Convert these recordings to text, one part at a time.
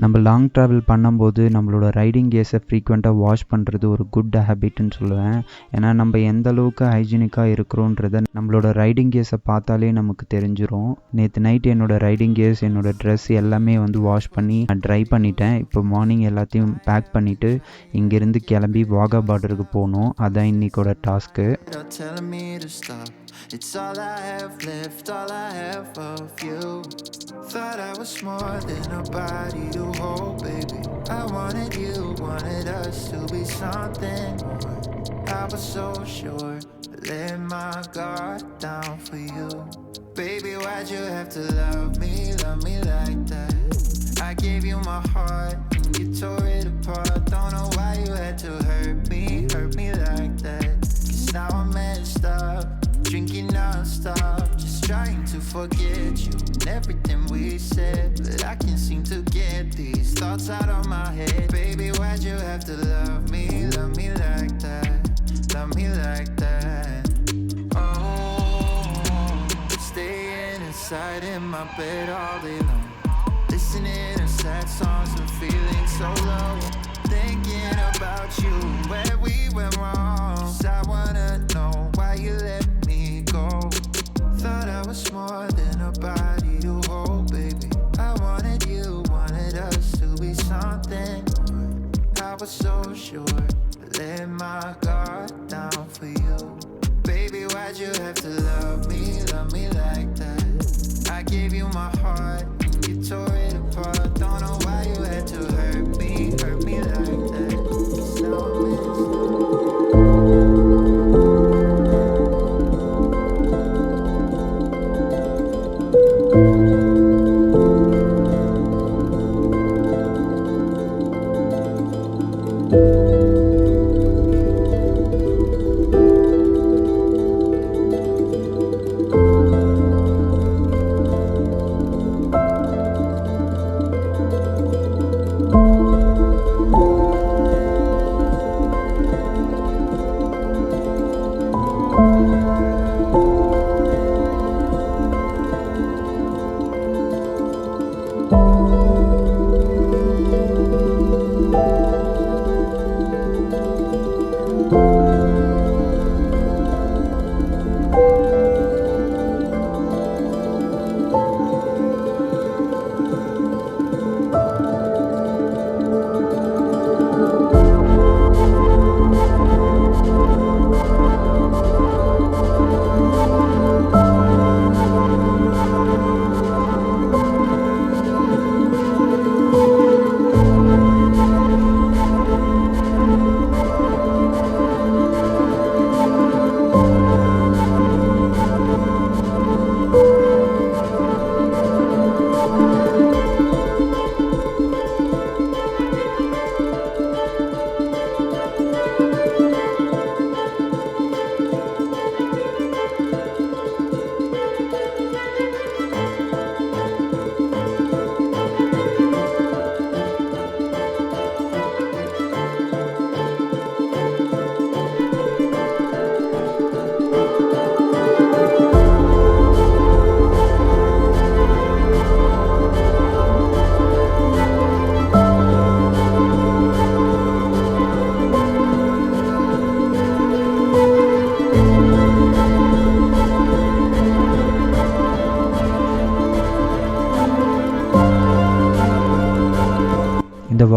நம்ம long travel பண்ணும்போது நம்மளோட ரைடிங் கியர்ஸை ஃப்ரீக்வெண்ட்டாக வாஷ் பண்ணுறது ஒரு குட் ஹேபிட்னு சொல்லுவேன். ஏன்னா நம்ம எந்த அளவுக்கு ஹைஜீனிக்காக இருக்கிறோன்றத நம்மளோட ரைடிங் கியர்ஸை பார்த்தாலே நமக்கு தெரிஞ்சிடும். நேற்று நைட் என்னோடய ரைடிங் கியர்ஸ், என்னோடய ட்ரெஸ் எல்லாமே வாஷ் பண்ணி ட்ரை பண்ணிட்டேன். இப்போ மார்னிங் எல்லாத்தையும் பேக் பண்ணிவிட்டு இங்கேருந்து கிளம்பி வாகா பார்டருக்கு போகணும். அதான் இன்றைக்கோட task. It's all I have left, all I have of you. Thought I was more than a body to hold, baby. I wanted you, wanted us to be something more. I was so sure, I let my guard down for you. Baby, why'd you have to love me like that? I gave you my heart, and you tore it apart. Don't know why you had to hurt me like that. 'Cause now I'm messed up, drinking non-stop, just trying to forget you and everything we said, but I can't seem to get these thoughts out of my head. Baby, why'd you have to love me like that, love me like that? Oh, staying inside in my bed all day long, listening to sad songs and feeling so low, thinking about you, where we went wrong. 'Cause I wanna know why you let me go. Thought I was more than a body to hold, baby. I wanted you, wanted us to be something more. I was so sure, I let my guard down for you. Baby, why'd you have to love me like that? I gave you my heart, and you tore it apart. Don't know why you had to hurt me like that. 'Cause now I'm messed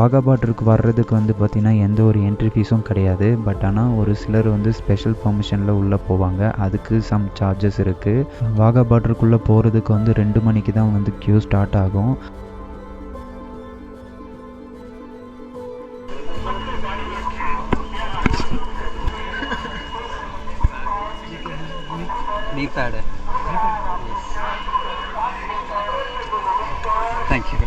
Wagah பார்டருக்கு வர்றதுக்கு வந்து பார்த்திங்கன்னா எந்த ஒரு entry ஃபீஸும் கிடையாது. But ஆனால் ஒரு சிலர் வந்து ஸ்பெஷல் பர்மிஷனில் உள்ளே போவாங்க. அதுக்கு சம் சார்ஜஸ் இருக்குது. வாகா பார்டருக்குள்ளே போகிறதுக்கு வந்து 2 மணிக்கு தான் வந்து க்யூ ஸ்டார்ட் ஆகும். D-pad. Yes. Thank you.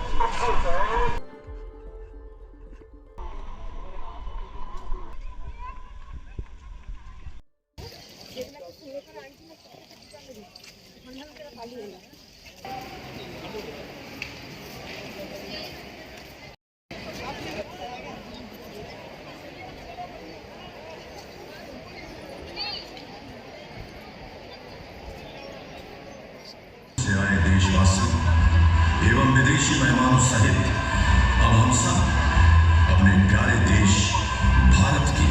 से आए देशवासी एवं विदेशी मेहमानों सहित अब हम सब अपने प्यारे देश भारत की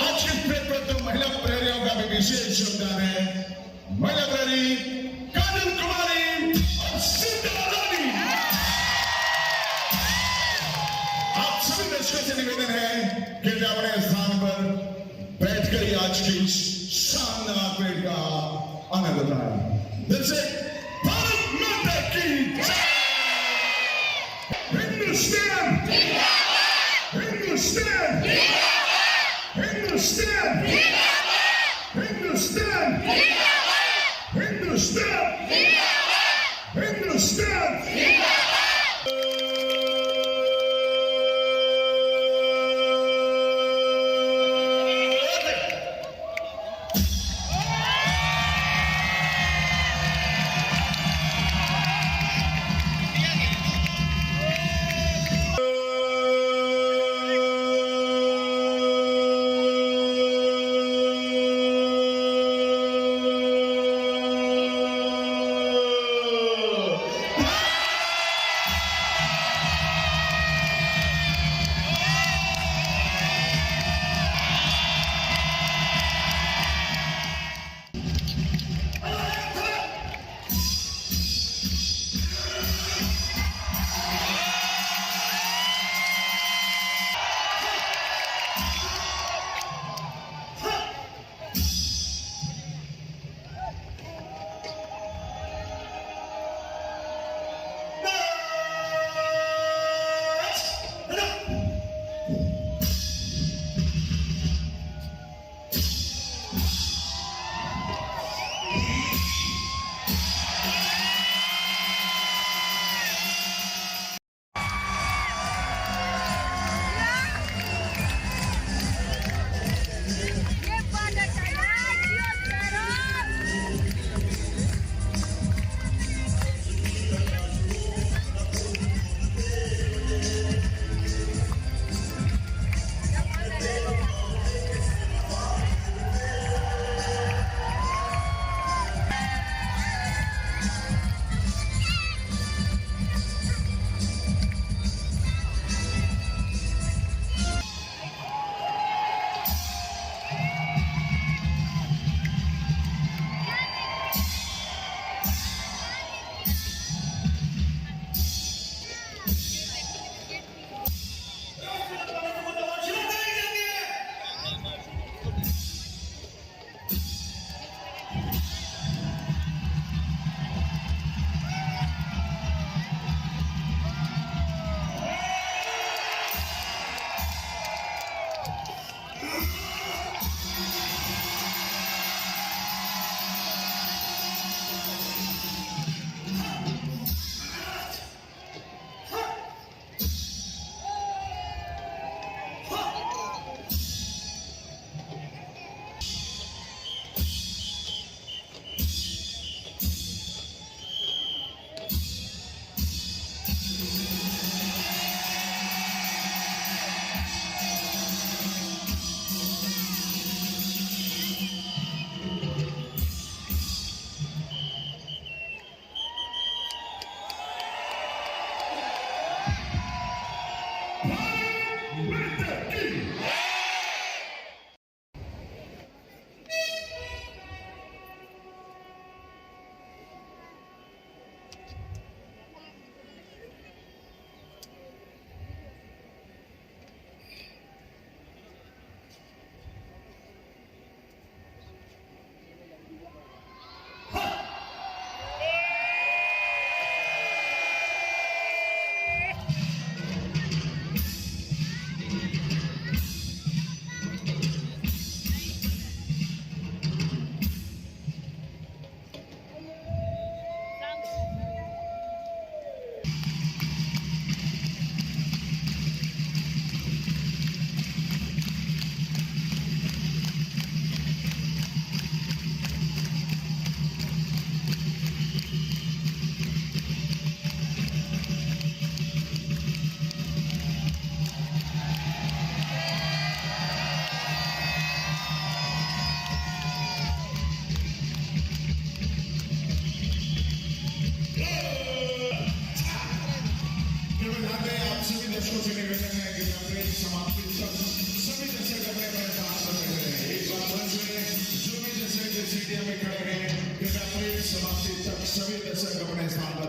आज के पेपर महिला प्रहरियों का भी विशेष योगदान है। महिला प्रहरी काजल कुमारी और सीता रानी, आप सभी दर्शकों से निवेदन है कि वे अपने स्थान पर बैठकर ही आज की शानदार परेड का आनंद उठाएं। दिल से भारत माता की जय। Hindustan Hindustan Hindustan! Hindustan! Hindustan! Hindustan!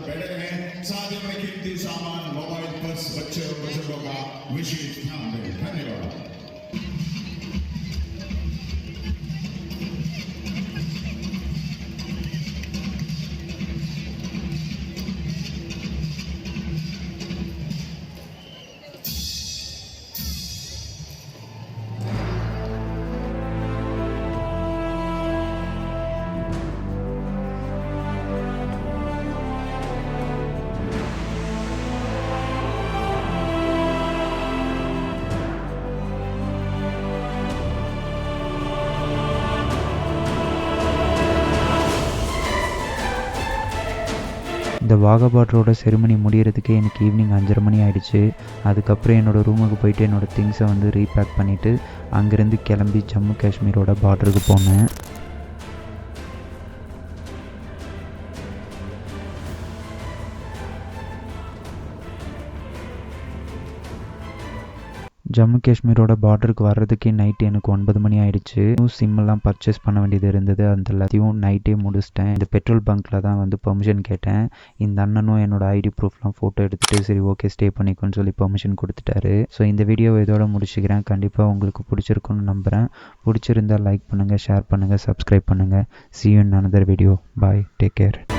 बैठे रहें, साथ ही अपने कीमती सामान, मोबाइल, पर्स, बच्चे और बुजुर्गों का विशेष ध्यान दें। धन्यवाद। இந்த வாகா பார்டரோட செரிமனி முடிகிறதுக்கே எனக்கு ஈவினிங் 5:30 மணி ஆகிடுச்சு. அதுக்கப்புறம் என்னோடய ரூமுக்கு போயிட்டு என்னோடய திங்ஸை வந்து ரீபேக் பண்ணிவிட்டு அங்கேருந்து கிளம்பி ஜம்மு காஷ்மீரோட பார்டருக்கு போனேன். ஜம்மு காஷ்மீரோட பார்டருக்கு வர்றதுக்கே நைட்டு எனக்கு 9 மணி ஆகிடுச்சு. சிம்மெல்லாம் பர்ச்சேஸ் பண்ண வேண்டியது இருந்தது. அந்த எல்லாத்தையும் நைட்டே முடிச்சிட்டேன். இந்த பெட்ரோல் பங்க்கில் தான் வந்து பெர்மிஷன் கேட்டேன். இந்த அண்ணனும் என்னோடய ஐடி ப்ரூஃப்லாம் ஃபோட்டோ எடுத்துகிட்டு சரி ஓகே ஸ்டே பண்ணிக்கோன்னு சொல்லி பெர்மிஷன் கொடுத்துட்டாரு. ஸோ இந்த வீடியோவை இதோட முடிச்சுக்கிறேன். கண்டிப்பாக உங்களுக்கு பிடிச்சிருக்குன்னு நம்புகிறேன். பிடிச்சிருந்தால் லைக் பண்ணுங்கள், ஷேர் பண்ணுங்கள், சப்ஸ்கிரைப் பண்ணுங்கள். See you in another video. Bye. Take care.